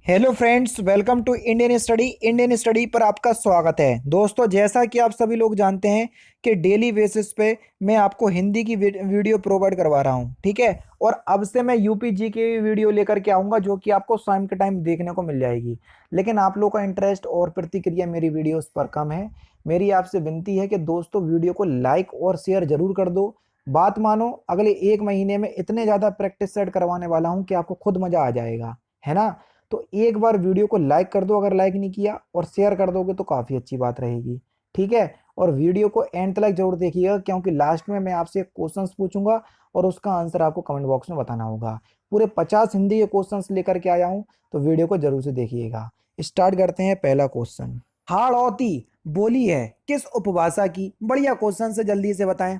Hello friends, welcome to Indian study पर आपका स्वागत है। दोस्तों, जैसा कि आप सभी लोग जानते हैं कि डेली बेसिस पे मैं आपको हिंदी की वीडियो प्रोवाइड करवा रहा हूं, ठीक है। और अब से मैं यूपीजी की वीडियो लेकर के आऊंगा जो कि आपको शाम के टाइम देखने को मिल जाएगी। लेकिन आप लोगों का इंटरेस्ट और प्रतिक्रिया मेरी वीडियोस पर कम है। मेरी आपसे विनती है कि दोस्तों वीडियो को लाइक और शेयर जरूर कर दो। बात मानो, अगले 1 महीने में इतने ज़्यादा प्रैक्टिस सेट करवाने वाला हूँ कि आपको खुद मज़ा आ जाएगा, है ना। तो एक बार वीडियो को लाइक कर दो अगर लाइक नहीं किया, और शेयर कर दोगे तो काफ़ी अच्छी बात रहेगी, ठीक है। और वीडियो को एंड तक जरूर देखिएगा, क्योंकि लास्ट में मैं आपसे क्वेश्चंस पूछूंगा और उसका आंसर आपको कमेंट बॉक्स में बताना होगा। पूरे 50 हिंदी के क्वेश्चंस लेकर के आया हूं, तो वीडियो को जरूर से देखिएगा। स्टार्ट करते हैं। पहला क्वेश्चन, हाड़ौती बोली है किस उपभाषा की? बढ़िया क्वेश्चन से जल्दी से बताएं।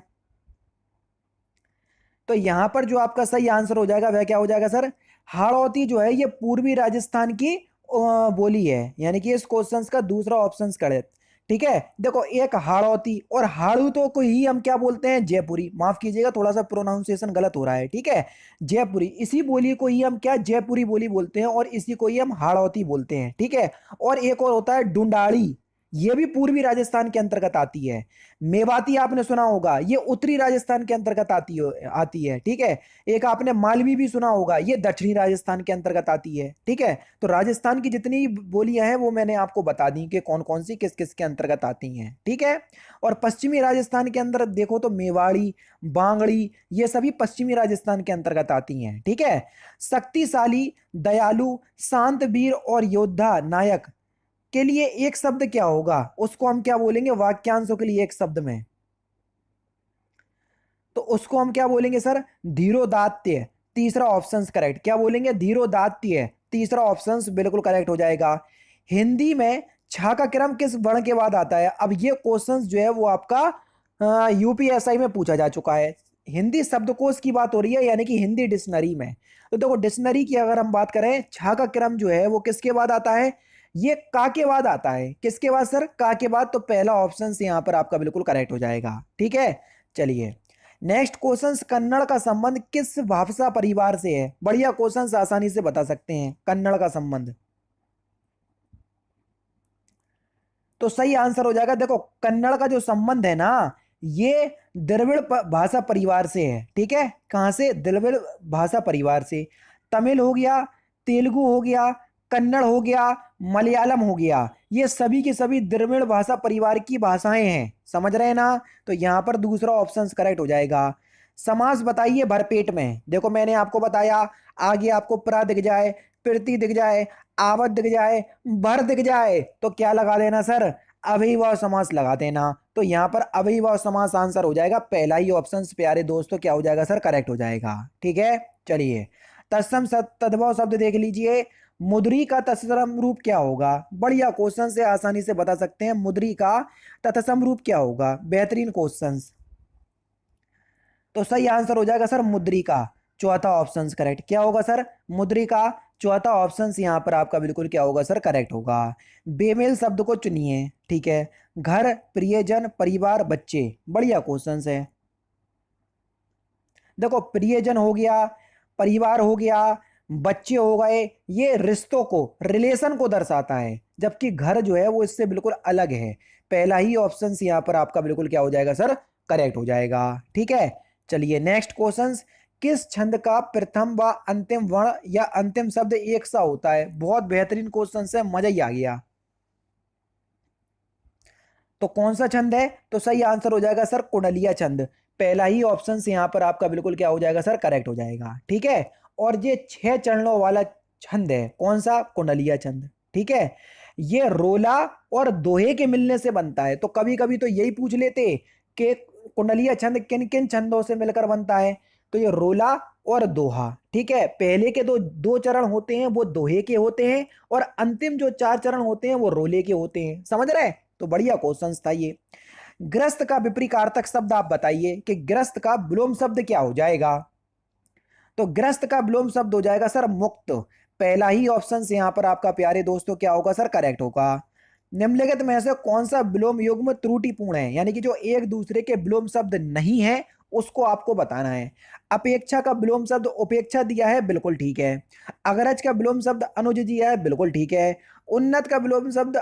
तो यहां पर जो आपका सही आंसर हो जाएगा वह क्या हो जाएगा सर? हाड़ौती जो है ये पूर्वी राजस्थान की बोली है, यानी कि इस क्वेश्चन का दूसरा ऑप्शन करेक्ट। ठीक है, देखो, एक हाड़ौती और हाड़ू तो को ही हम क्या बोलते हैं? जयपुरी। माफ कीजिएगा, थोड़ा सा प्रोनाउंसिएशन गलत हो रहा है, ठीक है। जयपुरी, इसी बोली को ही हम क्या जयपुरी बोली बोलते हैं, और इसी को ही हम हाड़ौती बोलते हैं, ठीक है। और एक और होता है डुंडाड़ी, ये भी पूर्वी राजस्थान के अंतर्गत आती है। मेवाती आपने सुना होगा, ये उत्तरी राजस्थान के अंतर्गत आती है, ठीक है। एक आपने मालवी भी सुना होगा, ये दक्षिणी राजस्थान के अंतर्गत आती है, ठीक है। तो राजस्थान की जितनी बोलियां हैं वो मैंने आपको बता दी कि कौन कौन सी किस किस के अंतर्गत आती हैं, ठीक है। और पश्चिमी राजस्थान के अंदर देखो तो मेवाड़ी, बांगड़ी, ये सभी पश्चिमी राजस्थान के अंतर्गत आती हैं, ठीक है। शक्तिशाली, दयालु, शांत, वीर और योद्धा नायक के लिए एक शब्द क्या होगा? उसको हम क्या बोलेंगे वाक्यांशों के लिए एक शब्द में? तो उसको हम क्या बोलेंगे सर? धीरोदात्य। तीसरा ऑप्शन करेक्ट। क्या बोलेंगे? धीरोदात्य। तीसरा ऑप्शन बिल्कुल करेक्ट हो जाएगा। हिंदी में छा का क्रम किस वर्ण के बाद आता है? अब ये क्वेश्चन जो है वो आपका यूपीएसआई में पूछा जा चुका है। हिंदी शब्दकोश की बात हो रही है, यानी कि हिंदी डिक्शनरी में। तो देखो, डिक्शनरी की अगर हम बात करें, छा का क्रम जो है वो किसके बाद आता है? ये का के बाद आता है। किसके बाद सर? का के बाद। तो पहला ऑप्शन यहां पर आपका बिल्कुल करेक्ट हो जाएगा, ठीक है। चलिए, नेक्स्ट क्वेश्चन, कन्नड़ का संबंध किस भाषा परिवार से है? बढ़िया क्वेश्चन, आसानी से बता सकते हैं कन्नड़ का संबंध। तो सही आंसर हो जाएगा, देखो, कन्नड़ का जो संबंध है ना, ये द्रविड़ भाषा परिवार से है, ठीक है। कहां से? द्रविड़ भाषा परिवार से। तमिल हो गया, तेलुगु हो गया, कन्नड़ हो गया, मलयालम हो गया, ये सभी के सभी द्रविड़ भाषा परिवार की भाषाएं हैं, समझ रहे हैं ना। तो यहां पर दूसरा ऑप्शन करेक्ट हो जाएगा। समास बताइए भरपेट में। देखो, मैंने आपको बताया, आगे आपको प्रा दिख जाए, प्रति दिख जाए, आवत दिख जाए, भर दिख जाए, तो क्या लगा देना सर? अव्ययभाव समास लगा देना। तो यहां पर अव्ययभाव समास आंसर हो जाएगा। पहला ही ऑप्शन प्यारे दोस्तों क्या हो जाएगा सर? करेक्ट हो जाएगा, ठीक है। चलिए, तत्सम तद्भव शब्द देख लीजिए। मुद्री का तत्सम रूप क्या होगा? बढ़िया क्वेश्चन से आसानी से बता सकते हैं। मुद्री का तत्सम रूप क्या होगा? बेहतरीन क्वेश्चन। तो सही आंसर हो जाएगा सर मुद्रिका। चौथा ऑप्शन करेक्ट। क्या होगा सर? मुद्रिका। चौथा ऑप्शन यहां पर आपका बिल्कुल क्या होगा सर? करेक्ट होगा। बेमेल शब्द को चुनिए, ठीक है। घर, प्रियजन, परिवार, बच्चे। बढ़िया क्वेश्चन है। देखो, प्रियजन हो गया, परिवार हो गया, बच्चे हो गए, ये रिश्तों को, रिलेशन को दर्शाता है, जबकि घर जो है वो इससे बिल्कुल अलग है। पहला ही ऑप्शन यहां पर आपका बिल्कुल क्या हो जाएगा सर? करेक्ट हो जाएगा, ठीक है। चलिए, नेक्स्ट क्वेश्चन, किस छंद का प्रथम व अंतिम वर्ण या अंतिम शब्द एक सा होता है? बहुत बेहतरीन क्वेश्चन है, मजा ही आ गया। तो कौन सा छंद है? तो सही आंसर हो जाएगा सर कुंडलिया छंद। पहला ही ऑप्शन यहां पर आपका बिल्कुल क्या हो जाएगा सर? करेक्ट हो जाएगा, ठीक है। और ये 6 चरणों वाला छंद है, कौन सा? कुंडलिया छंद, ठीक है। ये रोला और दोहे के मिलने से बनता है। तो कभी कभी तो यही पूछ लेते कि कुंडलिया छंद किन किन छंदों से मिलकर बनता है। तो ये रोला और दोहा, ठीक है। पहले के दो दो चरण होते हैं वो दोहे के होते हैं, और अंतिम जो 4 चरण होते हैं वो रोले के होते हैं, समझ रहे हैं? तो बढ़िया क्वेश्चन था ये। ग्रस्त का विपरीतार्थक शब्द आप बताइए कि ग्रस्त का विलोम शब्द क्या हो जाएगा? तो ग्रस्त का विलोम शब्द हो जाएगा सर मुक्त। पहला ही ऑप्शन यहां पर आपका प्यारे दोस्तों क्या होगा सर? करेक्ट होगा। निम्नलिखित में से कौन सा विलोम युग्म त्रुटिपूर्ण है, यानी कि जो एक दूसरे के विलोम शब्द नहीं है उसको आपको बताना है। अपेक्षा का विलोम शब्द उपेक्षा दिया है, बिल्कुल ठीक है। अग्रज का विलोम शब्द अनुज दिया है, बिल्कुल ठीक है। उन्नत का विलोम शब्द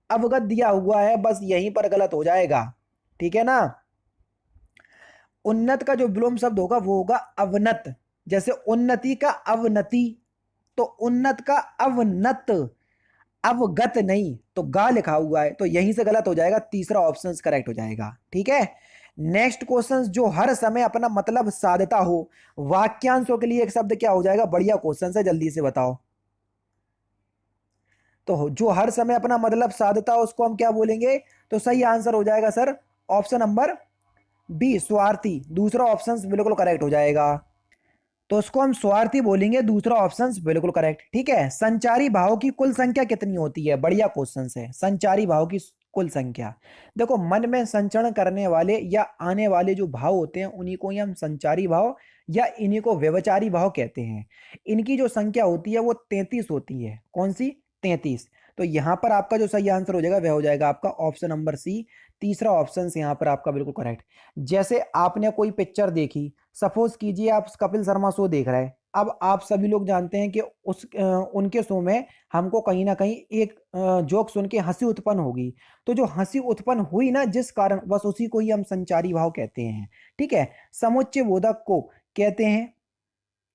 अवगत दिया हुआ है, बस यहीं पर गलत हो जाएगा, ठीक है ना। उन्नत का जो विलोम शब्द होगा वो होगा अवनत, जैसे उन्नति का अवनति, तो उन्नत का अवनत, अवगत नहीं, तो गा लिखा हुआ है, तो यहीं से गलत हो जाएगा, तीसरा ऑप्शन करेक्ट हो जाएगा, ठीक है। नेक्स्ट क्वेश्चन, जो हर समय अपना मतलब साधता हो, वाक्यांशों के लिए एक शब्द क्या हो जाएगा, बढ़िया क्वेश्चन है, जल्दी से बताओ। तो जो हर समय अपना मतलब साधता हो उसको हम क्या बोलेंगे, तो सही आंसर हो जाएगा सर ऑप्शन नंबर बी, स्वार्थी, दूसरा ऑप्शन बिल्कुल करेक्ट हो जाएगा। तो उसको हम स्वार्थी बोलेंगे, दूसरा ऑप्शन बिल्कुल करेक्ट, ठीक है। संचारी भाव की कुल संख्या कितनी होती है, बढ़िया क्वेश्चन है। संचारी भाव की कुल संख्या, देखो मन में संचरण करने वाले या आने वाले जो भाव होते हैं उन्हीं को ही हम संचारी भाव या इन्हीं को व्यभिचारी भाव कहते हैं। इनकी जो संख्या होती है वो 33 होती है, कौन सी, 33। तो यहां पर आपका जो सही आंसर हो जाएगा वह हो जाएगा आपका ऑप्शन नंबर सी, तीसरा ऑप्शन यहाँ पर आपका बिल्कुल करेक्ट। जैसे आपने कोई पिक्चर देखी, सपोज कीजिए आप कपिल शर्मा शो देख रहे हैं, अब आप सभी लोग जानते हैं कि उनके शो में हमको कहीं ना कहीं एक जोक सुन के हंसी उत्पन्न होगी, तो जो हंसी उत्पन्न हुई ना जिस कारण, बस उसी को ही हम संचारी भाव कहते हैं, ठीक है। समुच्चय बोधक को कहते हैं,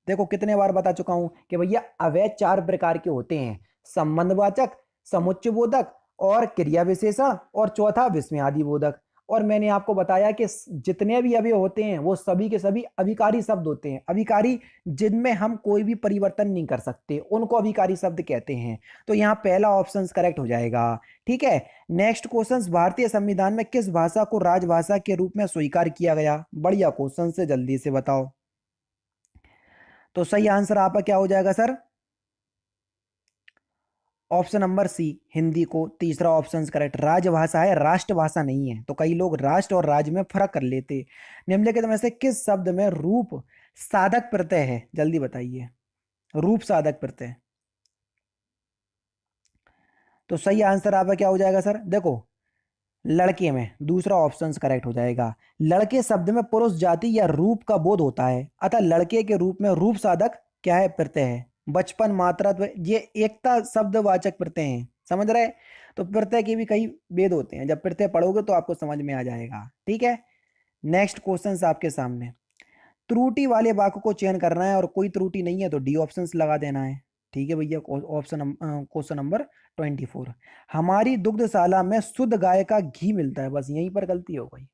देखो कितने बार बता चुका हूं कि भैया अवैध 4 प्रकार के होते हैं, संबंधवाचक, समुच्चय बोधक, और क्रिया विशेषण, और चौथा विस्मयादि बोधक। और मैंने आपको बताया कि जितने भी अवयव होते हैं वो सभी के सभी अभिकारी शब्द होते हैं, अभिकारी जिनमें हम कोई भी परिवर्तन नहीं कर सकते उनको अभिकारी शब्द कहते हैं। तो यहाँ पहला ऑप्शन करेक्ट हो जाएगा, ठीक है। नेक्स्ट क्वेश्चन, भारतीय संविधान में किस भाषा को राजभाषा के रूप में स्वीकार किया गया, बढ़िया क्वेश्चन से, जल्दी से बताओ। तो सही आंसर आपका क्या हो जाएगा sir, option number C, Hindi को, तीसरा ऑप्शन करेक्ट। राजभाषा है, राष्ट्रभाषा नहीं है, तो कई लोग राष्ट्र और राज्य में फर्क कर लेते। निम्नलिखित में से किस शब्द में रूप साधक प्रत्यय है, जल्दी बताइए, रूप साधक प्रत्यय। तो सही आंसर आपका क्या हो जाएगा सर, देखो लड़के में, दूसरा ऑप्शन करेक्ट हो जाएगा। लड़के शब्द में पुरुष जाति या रूप का बोध होता है, अतः लड़के के रूप में रूप साधक क्या है, प्रत्यय है। बचपन, मातृत्व, ये एकता शब्दवाचक प्रत्यय हैं, समझ रहे। तो प्रत्यय के भी कई भेद होते हैं, जब प्रत्यय पढ़ोगे तो आपको समझ में आ जाएगा, ठीक है। नेक्स्ट क्वेश्चन आपके सामने, त्रुटि वाले वाक्य को चयन करना है और कोई त्रुटि नहीं है तो डी ऑप्शन लगा देना है, ठीक है भैया। ऑप्शन क्वेश्चन नंबर 24, हमारी दुग्धशाला में शुद्ध गाय का घी मिलता है, बस यहीं पर गलती हो गई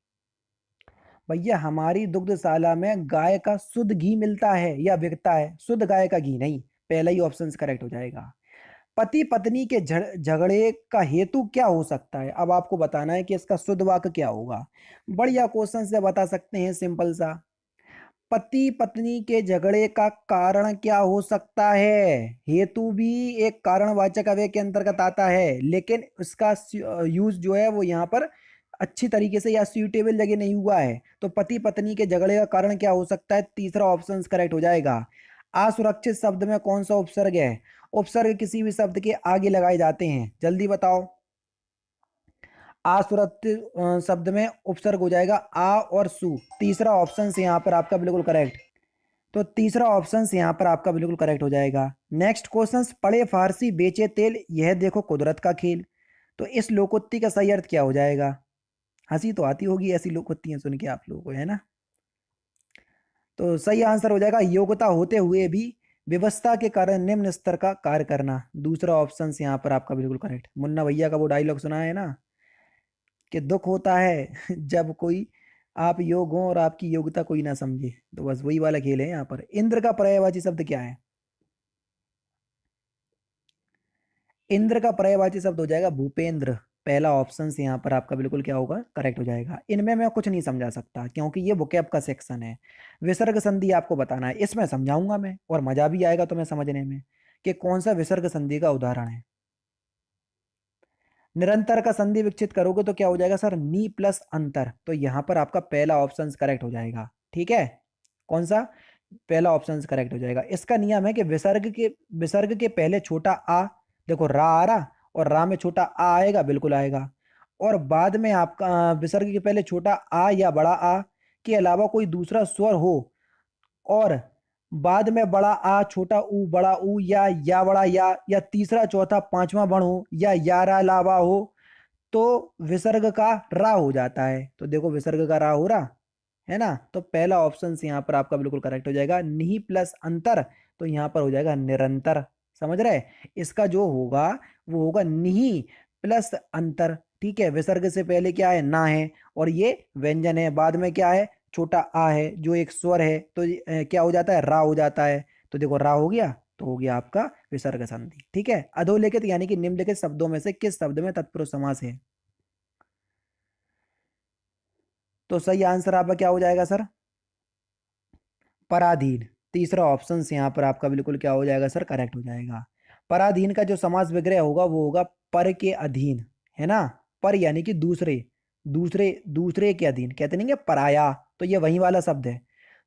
भैया। हमारी दुग्धशाला में गाय का शुद्ध घी मिलता है या बिकता है, शुद्ध गाय का घी नहीं, पहला ही ऑप्शन करेक्ट हो जाएगा। पति पत्नी के झगड़े का हेतु क्या हो सकता है, अब आपको बताना है कि इसका शुद्ध वाक्य क्या होगा। बढ़िया क्वेश्चन से बता सकते हैं, सिंपल सा, पति पत्नी के झगड़े का कारण क्या हो सकता है, हेतु भी एक कारणवाचक अव्यय के अंतर्गत आता है, लेकिन इसका यूज जो है वो यहाँ पर अच्छी तरीके से या सूटेबल जगह नहीं हुआ है। तो पति पत्नी के झगड़े का कारण क्या हो सकता है, तीसरा ऑप्शन करेक्ट हो जाएगा। असुरक्षित शब्द में कौन सा उपसर्ग है, उपसर्ग किसी भी शब्द के आगे लगाए जाते हैं, जल्दी बताओ। असुरक्षित शब्द में उपसर्ग हो जाएगा आ और सु, तीसरा ऑप्शन से यहाँ पर आपका बिल्कुल करेक्ट। तो तीसरा ऑप्शन यहाँ पर आपका बिल्कुल करेक्ट हो जाएगा। नेक्स्ट क्वेश्चन, पढ़े फारसी बेचे तेल, यह देखो कुदरत का खेल, तो इस लोकोक्ति का सही अर्थ क्या हो जाएगा। हंसी तो आती होगी ऐसी लोकोक्तियां सुन के आप लोगों को, है ना। तो सही आंसर हो जाएगा, योग्यता होते हुए भी व्यवस्था के कारण निम्न स्तर का कार्य करना, दूसरा ऑप्शन यहाँ पर आपका बिल्कुल करेक्ट। मुन्ना भैया का वो डायलॉग सुना है ना, कि दुख होता है जब कोई आप योग हो और आपकी योग्यता कोई ना समझे, तो बस वही वाला खेल है यहाँ पर। इंद्र का पर्यायवाची शब्द क्या है, इंद्र का पर्यायवाची शब्द हो जाएगा भूपेंद्र, पहला ऑप्शन से यहाँ पर आपका बिल्कुल क्या होगा, करेक्ट हो जाएगा। इनमें मैं कुछ नहीं समझा सकता क्योंकि ये वोकैब का सेक्शन है, विसर्ग संधि आपको बताना है, इसमें समझाऊंगा मैं और मजा भी आएगा तुम्हें समझने में कि कौन सा विसर्ग संधि का उदाहरण है। निरंतर का संधि विकसित करोगे तो क्या हो जाएगा सर, नी प्लस अंतर, तो यहाँ पर आपका पहला ऑप्शन करेक्ट हो जाएगा, ठीक है। कौन सा, पहला ऑप्शन करेक्ट हो जाएगा। इसका नियम है कि विसर्ग के पहले छोटा आ, देखो रा आ रहा, और रा में छोटा आ आएगा, बिल्कुल आएगा। और बाद में आपका विसर्ग के पहले छोटा आ या बड़ा आ के अलावा कोई दूसरा स्वर हो और बाद में बड़ा आ छोटा ऊ बड़ा ऊ या बड़ा या तीसरा चौथा पांचवा वर्ण हो या यारा लावा हो तो विसर्ग का रा हो जाता है। तो देखो विसर्ग का रा हो रहा है ना, तो पहला ऑप्शन से यहाँ पर आपका बिल्कुल करेक्ट हो जाएगा। निहि प्लस अंतर, तो यहाँ पर हो जाएगा निरंतर। समझ रहे, इसका जो होगा वो होगा निहि प्लस अंतर। ठीक है, विसर्ग से पहले क्या है, ना है, और ये व्यंजन है, बाद में क्या है, छोटा आ है जो एक स्वर है, तो क्या हो जाता है, रा हो जाता है। तो देखो रा हो गया, तो हो गया आपका विसर्ग संधि। ठीक है, अधोलिखित यानी कि निम्नलिखित शब्दों में से किस शब्द में तत्पुरुष समास है? तो सही आंसर आपका क्या हो जाएगा सर? पराधीन। तीसरा ऑप्शन से यहाँ पर आपका बिल्कुल क्या हो जाएगा सर, करेक्ट हो जाएगा। पराधीन का जो समास विग्रह होगा वो होगा पर के अधीन, है ना। पर यानी कि दूसरे, दूसरे दूसरे के अधीन कहते नहीं है, पराया, तो ये वही वाला शब्द है।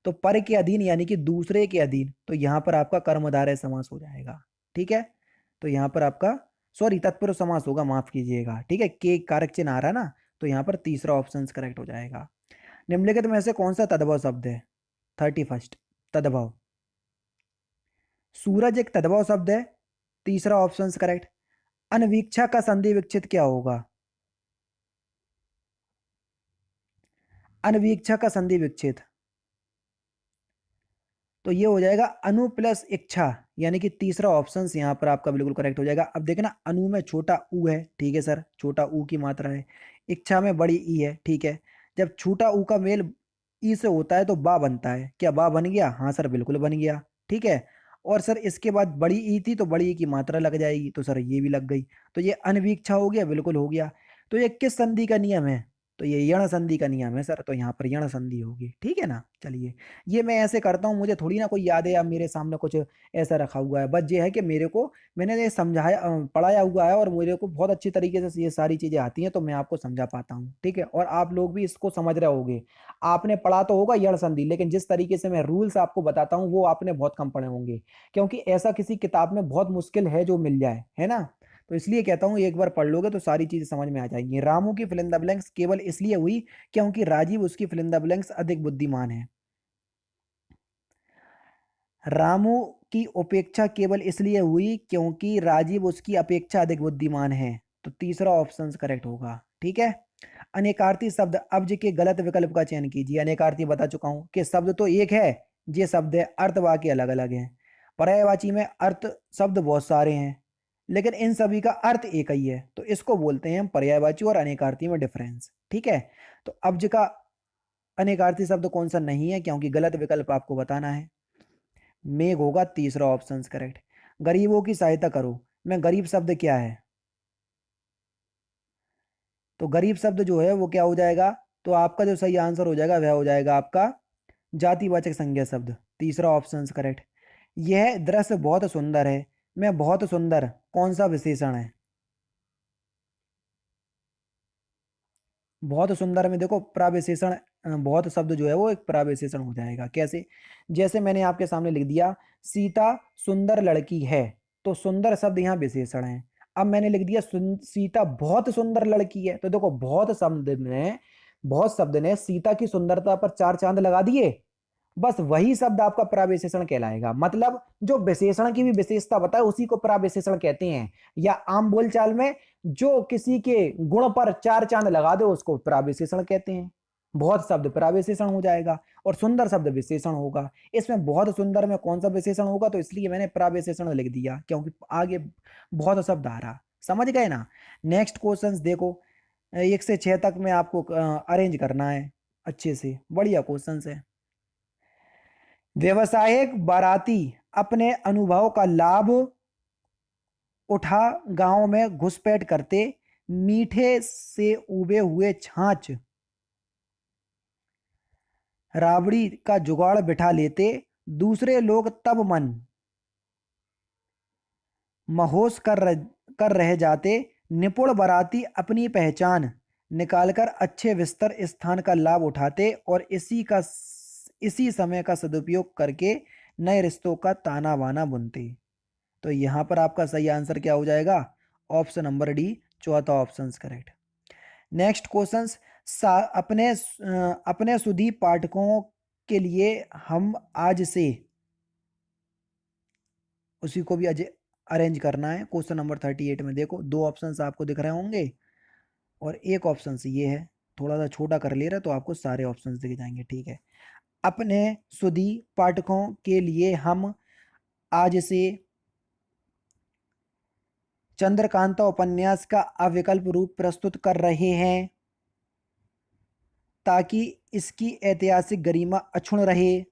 तो पर के अधीन यानी कि दूसरे के अधीन, तो यहाँ पर आपका कर्मधारय समास हो जाएगा। ठीक है, तो यहाँ पर आपका सॉरी तत्पुरुष समास होगा, माफ कीजिएगा। ठीक है, के कारक चिन्ह आ रहा है ना, तो यहाँ पर तीसरा ऑप्शन करेक्ट हो जाएगा। निम्नलिखित में से कौन सा तद्भव शब्द है? 31 तद्भव। सूरज एक तद्भव शब्द है, तीसरा ऑप्शन करेक्ट। अनवीक्षा का संधि विच्छेद क्या होगा? अनवीक्षा का संधि विच्छेद, तो ये हो जाएगा अनु प्लस इच्छा, यानी कि तीसरा ऑप्शन यहाँ पर आपका बिल्कुल करेक्ट हो जाएगा। अब देखना, अनु में छोटा ऊ है, ठीक है सर, छोटा ऊ की मात्रा है, इच्छा में बड़ी ई है, ठीक है। जब छोटा ऊ का मेल ई से होता है तो बा बनता है, क्या बा बन गया? हाँ सर बिल्कुल बन गया। ठीक है, और सर इसके बाद बड़ी ई थी तो बड़ी ई की मात्रा लग जाएगी, तो सर ये भी लग गई, तो ये अनवीक्षा हो गया, बिल्कुल हो गया। तो ये किस संधि का नियम है? तो ये यण संधि का नियम है सर, तो यहाँ पर यण संधि होगी। ठीक है ना, चलिए, ये मैं ऐसे करता हूँ, मुझे थोड़ी ना कोई याद है या मेरे सामने कुछ ऐसा रखा हुआ है, बस ये है कि मेरे को मैंने ये समझाया पढ़ाया हुआ है और मेरे को बहुत अच्छी तरीके से ये सारी चीज़ें आती हैं, तो मैं आपको समझा पाता हूँ। ठीक है, और आप लोग भी इसको समझ रहे होंगे। आपने पढ़ा तो होगा यण संधि, लेकिन जिस तरीके से मैं रूल्स आपको बताता हूँ वो आपने बहुत कम पढ़े होंगे, क्योंकि ऐसा किसी किताब में बहुत मुश्किल है जो मिल जाए, है ना। तो इसलिए कहता हूँ एक बार पढ़ लोगे तो सारी चीजें समझ में आ जाएंगी। रामू की फिल इन द ब्लैंक्स केवल इसलिए हुई क्योंकि राजीव उसकी फिल इन द ब्लैंक्स अधिक बुद्धिमान है। रामू की उपेक्षा केवल इसलिए हुई क्योंकि राजीव उसकी अपेक्षा अधिक बुद्धिमान है, तो तीसरा ऑप्शन करेक्ट होगा। ठीक है, अनेकार्थी शब्द अब्ज के गलत विकल्प का चयन कीजिए। अनेकार्थी बता चुका हूं कि शब्द तो एक है, ये शब्द है, अर्थ वाक्य अलग अलग हैं। पर्यायवाची में अर्थ शब्द बहुत सारे हैं, लेकिन इन सभी का अर्थ एक ही है, तो इसको बोलते हैं हम पर्यायवाची और अनेकार्थी में डिफरेंस। ठीक है, तो अब्ज का अनेकार्थी शब्द कौन सा नहीं है, क्योंकि गलत विकल्प आपको बताना है। मेघ होगा तीसरा ऑप्शन करेक्ट। गरीबों की सहायता करो में गरीब शब्द क्या है? तो गरीब शब्द जो है वो क्या हो जाएगा, तो आपका जो सही आंसर हो जाएगा वह हो जाएगा आपका जातिवाचक संज्ञा शब्द, तीसरा ऑप्शन करेक्ट। यह दृश्य बहुत सुंदर है मैं बहुत सुंदर कौन सा विशेषण है? बहुत सुंदर में देखो प्रविशेषण, बहुत शब्द जो है वो एक प्रविशेषण हो जाएगा। कैसे? जैसे मैंने आपके सामने लिख दिया सीता सुंदर लड़की है, तो सुंदर शब्द यहाँ विशेषण है। अब मैंने लिख दिया सीता बहुत सुंदर लड़की है, तो देखो बहुत शब्द ने सीता की सुंदरता पर चार चांद लगा दिए, बस वही शब्द आपका प्रविशेषण कहलाएगा। मतलब जो विशेषण की भी विशेषता बताए उसी को प्रविशेषण कहते हैं, या आम बोलचाल में जो किसी के गुण पर चार चांद लगा दो उसको प्रविशेषण कहते हैं। बहुत शब्द प्रविशेषण हो जाएगा और सुंदर शब्द विशेषण होगा। इसमें बहुत सुंदर में कौन सा विशेषण होगा, तो इसलिए मैंने प्रविशेषण लिख दिया, क्योंकि आगे बहुत शब्द आ रहा। समझ गए ना। नेक्स्ट क्वेश्चंस देखो, 1 से 6 तक में आपको अरेंज करना है अच्छे से, बढ़िया क्वेश्चंस है। व्यवसायिक बाराती अपने अनुभव का लाभ उठा गांव में घुसपैठ करते, मीठे से उबे हुए छाछ राबड़ी का जुगाड़ बिठा लेते, दूसरे लोग तब मन महोश कर रह जाते, निपुण बाराती अपनी पहचान निकालकर अच्छे विस्तर स्थान का लाभ उठाते और इसी समय का सदुपयोग करके नए रिश्तों का ताना बाना बुनते। तो यहाँ पर आपका सही आंसर क्या हो जाएगा? ऑप्शन नंबर डी, चौथा ऑप्शन करेक्ट। नेक्स्ट क्वेश्चन, अपने सुधी पाठकों के लिए हम आज से, उसी को भी अरेंज करना है। क्वेश्चन नंबर 38 में देखो दो ऑप्शंस आपको दिख रहे होंगे और एक ऑप्शन ये है, थोड़ा सा छोटा कर ले रहा तो आपको सारे ऑप्शंस दिख जाएंगे, ठीक है। अपने सुधी पाठकों के लिए हम आज से चंद्रकांता उपन्यास का अविकल्प रूप प्रस्तुत कर रहे हैं ताकि इसकी ऐतिहासिक गरिमा अक्षुण्ण रहे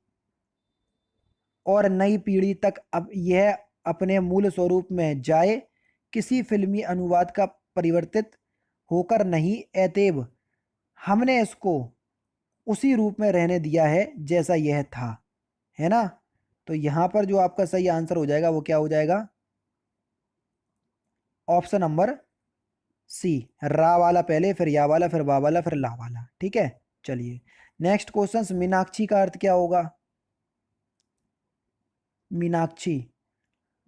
और नई पीढ़ी तक अब यह अपने मूल स्वरूप में जाए, किसी फिल्मी अनुवाद का परिवर्तित होकर नहीं, अतएव हमने इसको उसी रूप में रहने दिया है जैसा यह था, है ना। तो यहां पर जो आपका सही आंसर हो जाएगा वो क्या हो जाएगा, ऑप्शन नंबर सी, रा वाला पहले, फिर या वाला, फिर वा वाला, फिर ला वाला, ठीक है। चलिए नेक्स्ट क्वेश्चन, मीनाक्षी का अर्थ क्या होगा। मीनाक्षी,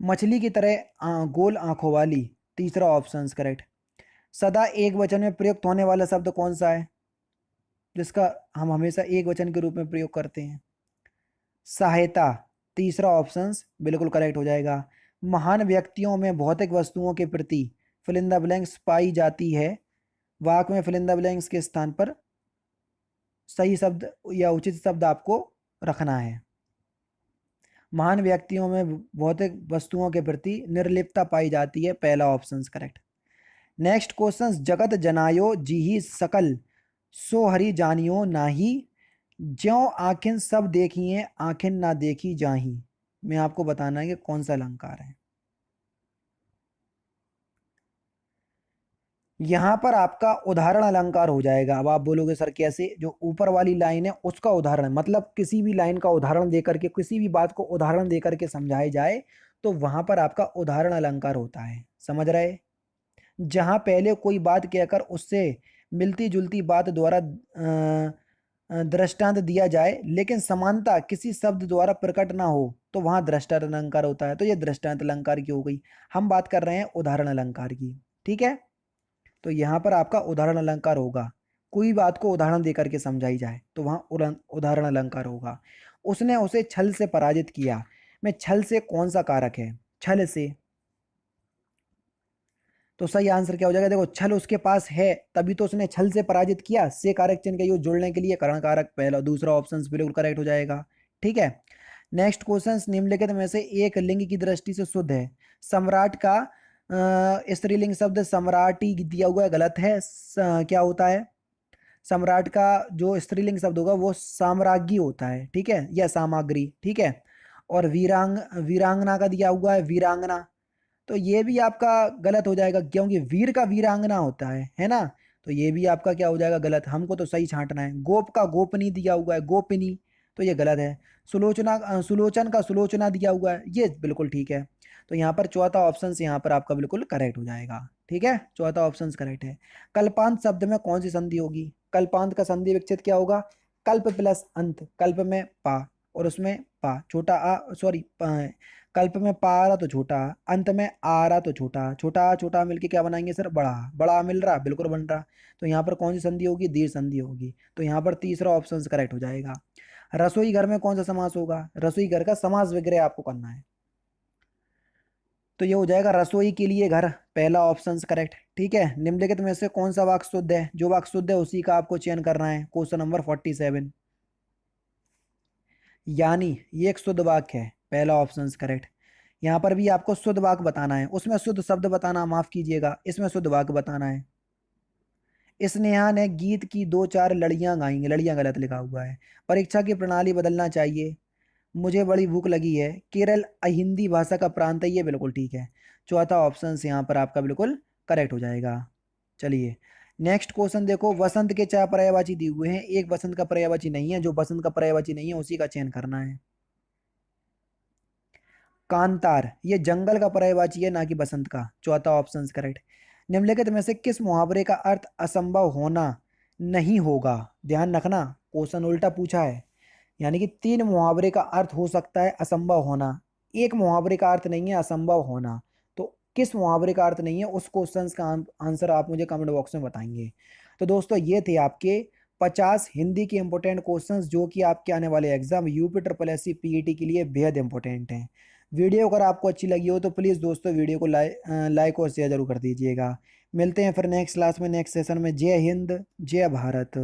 मछली की तरह गोल आंखों वाली, तीसरा ऑप्शन करेक्ट। सदा एक वचन में प्रयुक्त होने वाला शब्द कौन सा है जिसका हम हमेशा एक वचन के रूप में प्रयोग करते हैं। सहायता, तीसरा ऑप्शन बिल्कुल करेक्ट हो जाएगा। महान व्यक्तियों में भौतिक वस्तुओं के प्रति फिल इन द ब्लैंक्स पाई जाती है, वाक्य में फिल इन द ब्लैंक्स के स्थान पर सही शब्द या उचित शब्द आपको रखना है। महान व्यक्तियों में भौतिक वस्तुओं के प्रति निर्लिप्तता पाई जाती है, पहला ऑप्शन करेक्ट। नेक्स्ट क्वेश्चन, जगत जनायो जीही सकल सो हरि जानियो नाही, ज्यों आखिन सब देखिए आखिन ना देखी जाही। मैं आपको बताना है कि कौन सा अलंकार है। यहां पर आपका उदाहरण अलंकार हो जाएगा। अब आप बोलोगे सर कैसे, जो ऊपर वाली लाइन है उसका उदाहरण, मतलब किसी भी लाइन का उदाहरण देकर के, किसी भी बात को उदाहरण देकर के समझाई जाए तो वहां पर आपका उदाहरण अलंकार होता है, समझ रहे। जहां पहले कोई बात कहकर उससे मिलती जुलती बात द्वारा दृष्टांत दिया जाए लेकिन समानता किसी शब्द द्वारा प्रकट ना हो तो वहां दृष्टांत अलंकार होता है। तो ये दृष्टांत अलंकार की हो गई। हम बात कर रहे हैं उदाहरण अलंकार की, ठीक है। तो यहाँ पर आपका उदाहरण अलंकार होगा, कोई बात को उदाहरण देकर के समझाई जाए तो वहाँ उदाहरण अलंकार होगा। उसने उसे छल से पराजित किया, में छल से कौन सा कारक है, छल से। तो सही आंसर क्या हो जाएगा, देखो छल उसके पास है तभी तो उसने छल से पराजित किया, से कारक चिन्ह का यूज जोड़ने के लिए करण कारक, पहला दूसरा ऑप्शन बिल्कुल करेक्ट हो जाएगा, ठीक है। नेक्स्ट क्वेश्चन, निम्नलिखित में से एक लिंग की दृष्टि से शुद्ध है। सम्राट का स्त्रीलिंग शब्द सम्राटी दिया हुआ है, गलत है। क्या होता है, सम्राट का जो स्त्रीलिंग शब्द होगा वो साम्राज्ञी होता है, ठीक है, या सामग्री, ठीक है। और वीरांगना का दिया हुआ है वीरांगना, तो ये भी आपका गलत हो जाएगा क्योंकि वीर का वीरांगना होता है ना। तो ये भी आपका क्या हो जाएगा, गलत। हमको तो सही छांटना है। गोप का गोपनी दिया हुआ है गोपिनी, तो ये गलत है। सुलोचन का सुलोचना दिया हुआ है, ये बिल्कुल ठीक है। तो यहाँ पर चौथा ऑप्शन यहाँ पर आपका बिल्कुल करेक्ट हो जाएगा, ठीक है, चौथा ऑप्शन करेक्ट है। कल्पांत शब्द में कौन सी संधि होगी, कल्पांत का संधि विच्छेद क्या होगा, कल्प प्लस अंत, कल्प में पा और उसमें पा छोटा आ, सॉरी, कल्प में पा आ रहा तो छोटा, अंत में आ रहा तो छोटा, छोटा छोटा मिलके क्या बनाएंगे सर, बड़ा, बड़ा मिल रहा बिल्कुल बन रहा। तो यहाँ पर कौन सी संधि होगी, दीर्घ संधि होगी। तो यहाँ पर तीसरा ऑप्शन करेक्ट हो जाएगा। रसोई घर में कौन सा समास होगा, रसोई घर का समास विग्रह आपको करना है। तो ये हो जाएगा रसोई के लिए घर, पहला ऑप्शन करेक्ट, ठीक है। निम्नलिखित में से कौन सा वाक्य शुद्ध है, जो वाक्य शुद्ध है उसी का आपको चयन करना है। क्वेश्चन नंबर 47, यानी ये एक शुद्ध वाक्य है, पहला ऑप्शन करेक्ट। यहाँ पर भी आपको शुद्ध वाक्य बताना है, उसमें शुद्ध शब्द बताना, माफ कीजिएगा, इसमें शुद्ध वाक्य बताना है। स्नेहा ने गीत की दो चार लड़ियां गाएंगे, लड़ियां गलत लिखा हुआ है। परीक्षा की प्रणाली बदलना चाहिए, मुझे बड़ी भूख लगी है, केरल हिंदी भाषा का प्रांत है, ये बिल्कुल ठीक है। चौथा ऑप्शन यहाँ पर आपका बिल्कुल करेक्ट हो जाएगा। चलिए नेक्स्ट क्वेश्चन देखो, वसंत के चार पर्यायवाची दिए हुए हैं, एक वसंत का पर्यायवाची नहीं है, जो वसंत का पर्यायवाची नहीं है उसी का चयन करना है। कांतार, ये जंगल का पर्यायवाची है ना कि बसंत का, चौथा ऑप्शन करेक्ट। निम्नलिखित में से किस मुहावरे का अर्थ असंभव होना नहीं होगा, ध्यान रखना क्वेश्चन उल्टा पूछा है। यानी कि तीन मुहावरे का अर्थ हो सकता है असंभव होना, एक मुहावरे का अर्थ नहीं है असंभव होना। तो किस मुहावरे का अर्थ नहीं है, उस क्वेश्चन का आंसर आप मुझे कमेंट बॉक्स में बताएंगे। तो दोस्तों ये थे आपके 50 हिंदी के इंपॉर्टेंट क्वेश्चंस जो कि आपके आने वाले exam UP triple S C PET के लिए बेहद इंपॉर्टेंट हैं। वीडियो अगर आपको अच्छी लगी हो तो प्लीज़ दोस्तों वीडियो को लाइक और शेयर जरूर कर दीजिएगा। मिलते हैं फिर नेक्स्ट क्लास में, नेक्स्ट सेशन में। जय हिंद, जय भारत।